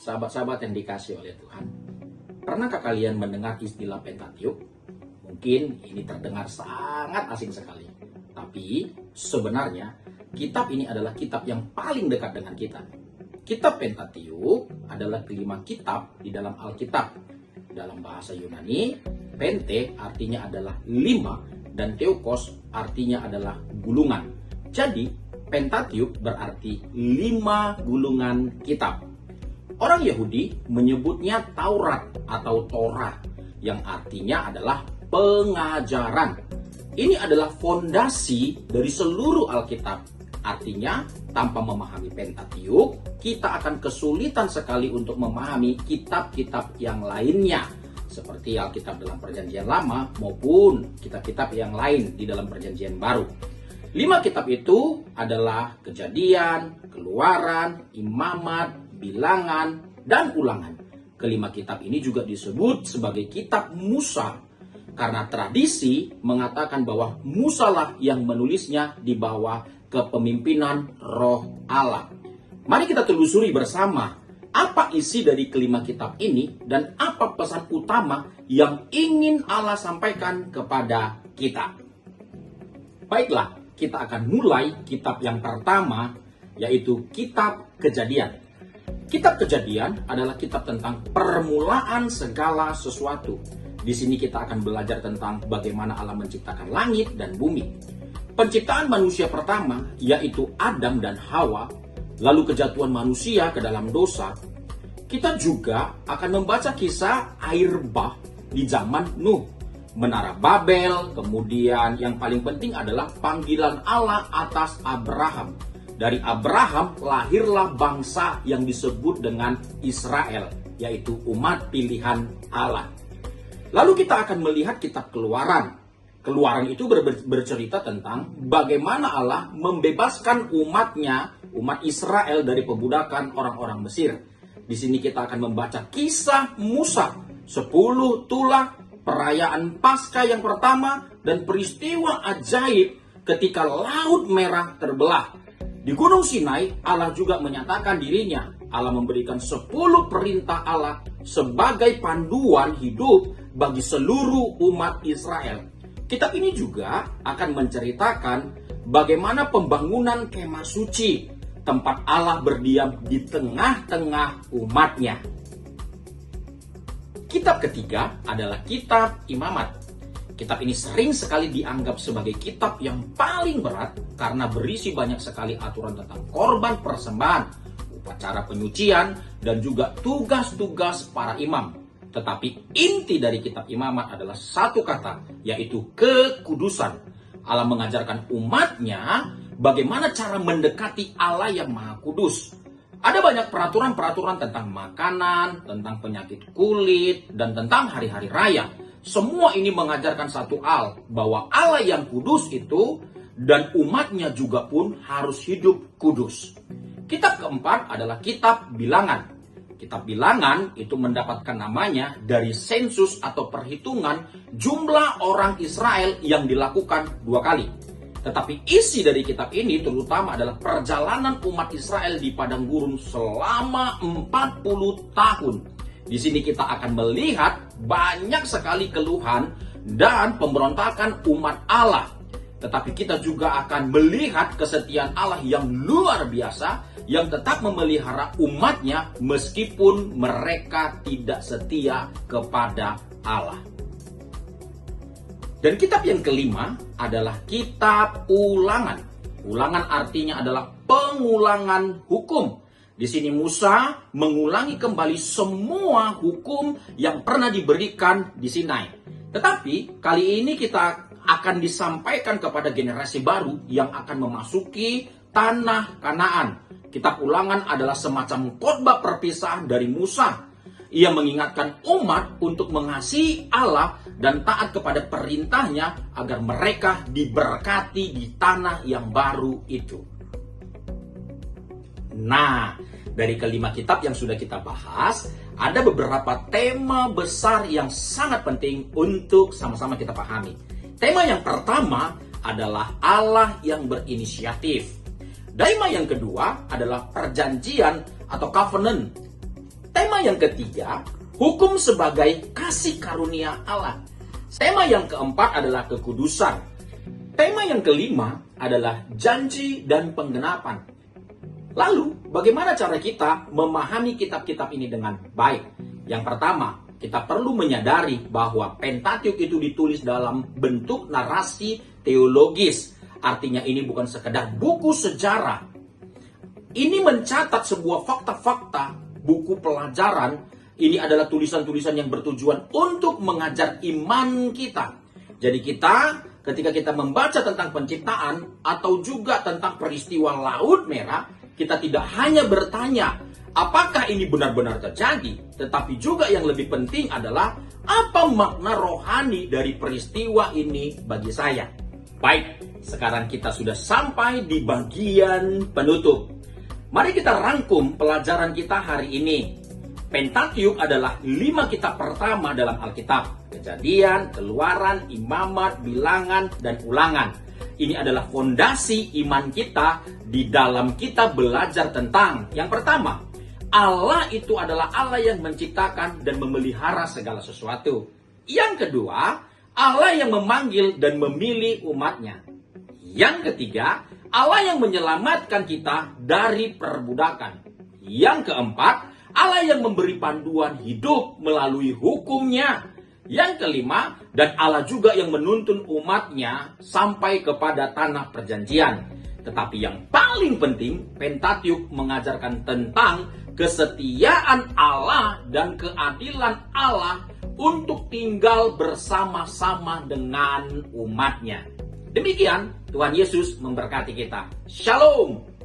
sahabat-sahabat yang dikasih oleh Tuhan, pernahkah kalian mendengar istilah Pentateuch? Mungkin ini terdengar sangat asing sekali. Tapi sebenarnya kitab ini adalah kitab yang paling dekat dengan kita. Kitab Pentateuch adalah kelima kitab di dalam Alkitab. Dalam bahasa Yunani, Pente artinya adalah 5 dan Theokos artinya adalah gulungan. Jadi, Pentateuch berarti 5 gulungan kitab. Orang Yahudi menyebutnya Taurat atau Torah yang artinya adalah pengajaran. Ini adalah fondasi dari seluruh Alkitab. Artinya, tanpa memahami Pentateuch, kita akan kesulitan sekali untuk memahami kitab-kitab yang lainnya. Seperti Alkitab dalam Perjanjian Lama maupun kitab-kitab yang lain di dalam Perjanjian Baru. 5 kitab itu adalah Kejadian, Keluaran, Imamat, Bilangan, dan Ulangan. Kelima kitab ini juga disebut sebagai kitab Musa karena tradisi mengatakan bahwa Musa lah yang menulisnya di bawah kepemimpinan Roh Allah. Mari kita telusuri bersama apa isi dari kelima kitab ini dan apa pesan utama yang ingin Allah sampaikan kepada kita. Baiklah, kita akan mulai kitab yang pertama, yaitu kitab Kejadian. Kitab Kejadian adalah kitab tentang permulaan segala sesuatu. Di sini kita akan belajar tentang bagaimana Allah menciptakan langit dan bumi. Penciptaan manusia pertama, yaitu Adam dan Hawa, lalu kejatuhan manusia ke dalam dosa. Kita juga akan membaca kisah air bah di zaman Nuh, Menara Babel, kemudian yang paling penting adalah panggilan Allah atas Abraham. Dari Abraham lahirlah bangsa yang disebut dengan Israel, yaitu umat pilihan Allah. Lalu kita akan melihat kitab Keluaran. Keluaran itu bercerita tentang bagaimana Allah membebaskan umatnya, umat Israel dari perbudakan orang-orang Mesir. Di sini kita akan membaca kisah Musa, 10 tulah, perayaan Paskah yang pertama, dan peristiwa ajaib ketika Laut Merah terbelah. Di Gunung Sinai, Allah juga menyatakan dirinya. Allah memberikan 10 perintah Allah sebagai panduan hidup bagi seluruh umat Israel. Kitab ini juga akan menceritakan bagaimana pembangunan kemah suci, tempat Allah berdiam di tengah-tengah umatnya. Kitab ketiga adalah kitab Imamat. Kitab ini sering sekali dianggap sebagai kitab yang paling berat karena berisi banyak sekali aturan tentang korban persembahan, upacara penyucian, dan juga tugas-tugas para imam. Tetapi inti dari kitab Imamat adalah satu kata, yaitu kekudusan. Allah mengajarkan umatnya bagaimana cara mendekati Allah yang Maha Kudus. Ada banyak peraturan-peraturan tentang makanan, tentang penyakit kulit, dan tentang hari-hari raya. Semua ini mengajarkan satu hal, bahwa Allah yang kudus itu dan umatnya juga pun harus hidup kudus. Kitab keempat adalah kitab Bilangan. Kitab Bilangan itu mendapatkan namanya dari sensus atau perhitungan jumlah orang Israel yang dilakukan 2 kali. Tetapi isi dari kitab ini terutama adalah perjalanan umat Israel di padang gurun selama 40 tahun. Di sini kita akan melihat banyak sekali keluhan dan pemberontakan umat Allah. Tetapi kita juga akan melihat kesetiaan Allah yang luar biasa yang tetap memelihara umatnya meskipun mereka tidak setia kepada Allah. Dan kitab yang kelima adalah kitab Ulangan. Ulangan artinya adalah pengulangan hukum. Di sini Musa mengulangi kembali semua hukum yang pernah diberikan di Sinai. Tetapi kali ini kita akan disampaikan kepada generasi baru yang akan memasuki tanah Kanaan. Kitab Ulangan adalah semacam khotbah perpisahan dari Musa. Ia mengingatkan umat untuk mengasihi Allah dan taat kepada perintahnya agar mereka diberkati di tanah yang baru itu. Nah, dari kelima kitab yang sudah kita bahas, ada beberapa tema besar yang sangat penting untuk sama-sama kita pahami. Tema yang pertama adalah Allah yang berinisiatif. Tema yang kedua adalah perjanjian atau covenant. Tema yang ketiga, hukum sebagai kasih karunia Allah. Tema yang keempat adalah kekudusan. Tema yang kelima adalah janji dan penggenapan. Lalu, bagaimana cara kita memahami kitab-kitab ini dengan baik? Yang pertama, kita perlu menyadari bahwa Pentateuch itu ditulis dalam bentuk narasi teologis. Artinya ini bukan sekedar buku sejarah. Ini mencatat sebuah fakta-fakta, buku pelajaran. Ini adalah tulisan-tulisan yang bertujuan untuk mengajar iman kita. Jadi ketika kita membaca tentang penciptaan atau juga tentang peristiwa Laut Merah, kita tidak hanya bertanya, apakah ini benar-benar terjadi? Tetapi juga yang lebih penting adalah, apa makna rohani dari peristiwa ini bagi saya? Baik, sekarang kita sudah sampai di bagian penutup. Mari kita rangkum pelajaran kita hari ini. Pentateuch adalah 5 kitab pertama dalam Alkitab. Kejadian, Keluaran, Imamat, Bilangan, dan Ulangan. Ini adalah fondasi iman kita di dalam kita belajar tentang yang pertama, Allah itu adalah Allah yang menciptakan dan memelihara segala sesuatu. Yang kedua, Allah yang memanggil dan memilih umatnya. Yang ketiga, Allah yang menyelamatkan kita dari perbudakan. Yang keempat, Allah yang memberi panduan hidup melalui hukumnya. Yang kelima, dan Allah juga yang menuntun umatnya sampai kepada tanah perjanjian. Tetapi yang paling penting, Pentateuch mengajarkan tentang kesetiaan Allah dan keadilan Allah untuk tinggal bersama-sama dengan umatnya. Demikian, Tuhan Yesus memberkati kita. Shalom!